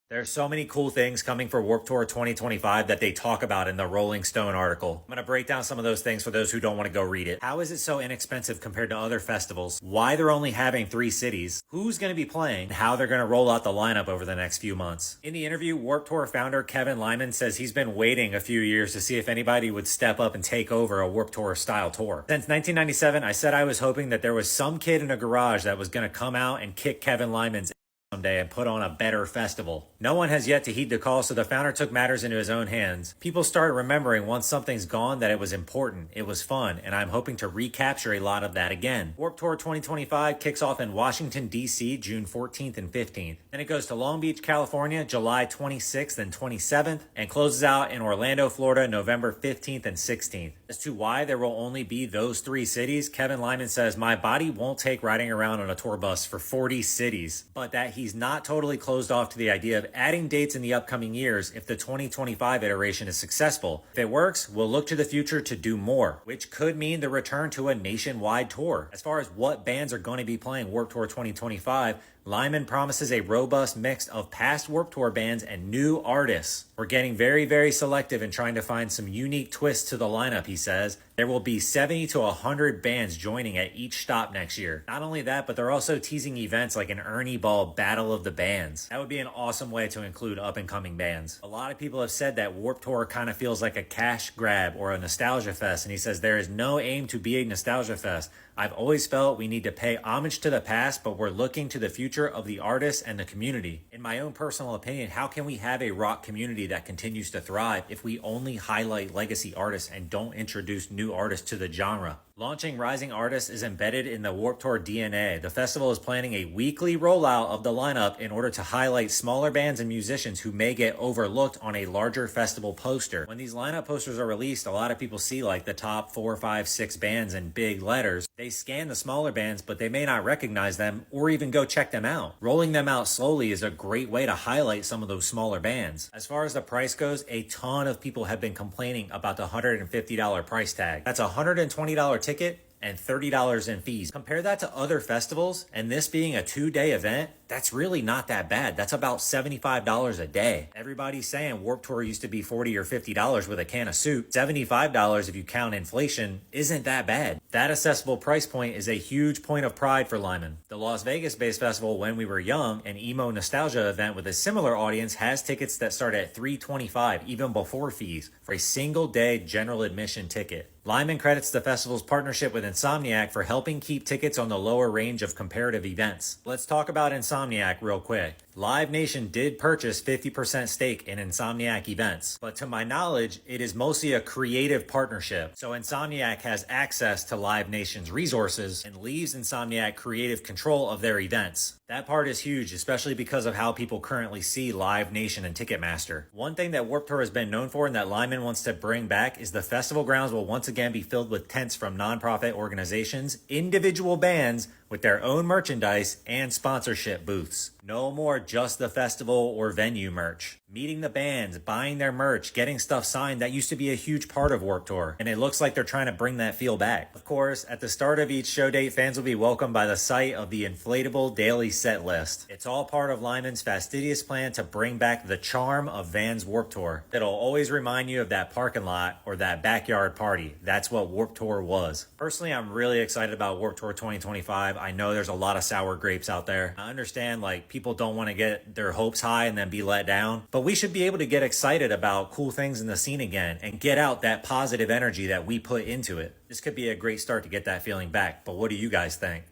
There's so many cool things coming for Warped Tour 2025 that they talk about in the Rolling Stone article. I'm going to break down some of those things for those who don't want to go read it. How is it so inexpensive compared to other festivals? Why they're only having 3 cities? Who's going to be playing? And how they're going to roll out the lineup over the next few months. In the interview, Warped Tour founder Kevin Lyman says he's been waiting a few years to see if anybody would step up and take over a Warped Tour style tour. Since 1997, I said I was hoping that there was some kid in a garage that was going to come out and kick Kevin Lyman's someday and put on a better festival. No one has yet to heed the call, so the founder took matters into his own hands. People started remembering once something's gone that it was important, it was fun, and I'm hoping to recapture a lot of that again. Warped Tour 2025 kicks off in Washington, D.C. June 14th and 15th. Then it goes to Long Beach, California, July 26th and 27th, and closes out in Orlando, Florida, November 15th and 16th. As to why there will only be those 3 cities, Kevin Lyman says, "My body won't take riding around on a tour bus for 40 cities," but that he's not totally closed off to the idea of adding dates in the upcoming years if the 2025 iteration is successful. If it works, we'll look to the future to do more, which could mean the return to a nationwide tour. As far as what bands are going to be playing Warped Tour 2025, Lyman promises a robust mix of past Warped Tour bands and new artists. "We're getting very selective in trying to find some unique twists to the lineup," he says. "There will be 70 to 100 bands joining at each stop next year. Not only that, but they're also teasing events like an Ernie Ball Battle of the Bands. That would be an awesome way to include up-and-coming bands. A lot of people have said that Warped Tour kind of feels like a cash grab or a nostalgia fest, and he says there is no aim to be a nostalgia fest. I've always felt we need to pay homage to the past, but we're looking to the future of the artists and the community. In my own personal opinion, how can we have a rock community that continues to thrive if we only highlight legacy artists and don't introduce new artists to the genre?" Launching rising artists is embedded in the Warped Tour DNA. The festival is planning a weekly rollout of the lineup in order to highlight smaller bands and musicians who may get overlooked on a larger festival poster. When these lineup posters are released, a lot of people see like the top 4, 5, 6 bands in big letters. They scan the smaller bands, but they may not recognize them or even go check them out. Rolling them out slowly is a great way to highlight some of those smaller bands. As far as the price goes, a ton of people have been complaining about the $150 price tag. That's a $120 ticket and $30 in fees. Compare that to other festivals, and this being a 2-day event, that's really not that bad. That's about $75 a day. Everybody's saying Warped Tour used to be $40 or $50 with a can of soup. $75 if you count inflation isn't that bad. That accessible price point is a huge point of pride for Lyman. The Las Vegas-based festival When We Were Young, an emo nostalgia event with a similar audience, has tickets that start at $325 even before fees for a single day general admission ticket. Lyman credits the festival's partnership with Insomniac for helping keep tickets on the lower range of comparative events. Let's talk about Insomniac real quick. Live Nation did purchase 50% stake in Insomniac events, but to my knowledge, it is mostly a creative partnership. So Insomniac has access to Live Nation's resources and leaves Insomniac creative control of their events. That part is huge, especially because of how people currently see Live Nation and Ticketmaster. One thing that Warped Tour has been known for and that Lyman wants to bring back is the festival grounds will once again be filled with tents from nonprofit organizations, individual bands with their own merchandise and sponsorship booths. No more just the festival or venue merch. Meeting the bands, buying their merch, getting stuff signed, that used to be a huge part of Warped Tour, and it looks like they're trying to bring that feel back. Of course, at the start of each show date, fans will be welcomed by the sight of the inflatable daily set list. It's all part of Lyman's fastidious plan to bring back the charm of Vans Warped Tour. That'll always remind you of that parking lot or that backyard party. That's what Warped Tour was. Personally, I'm really excited about Warped Tour 2025. I know there's a lot of sour grapes out there. I understand like people don't want to get their hopes high and then be let down, but we should be able to get excited about cool things in the scene again and get out that positive energy that we put into it. This could be a great start to get that feeling back, but what do you guys think?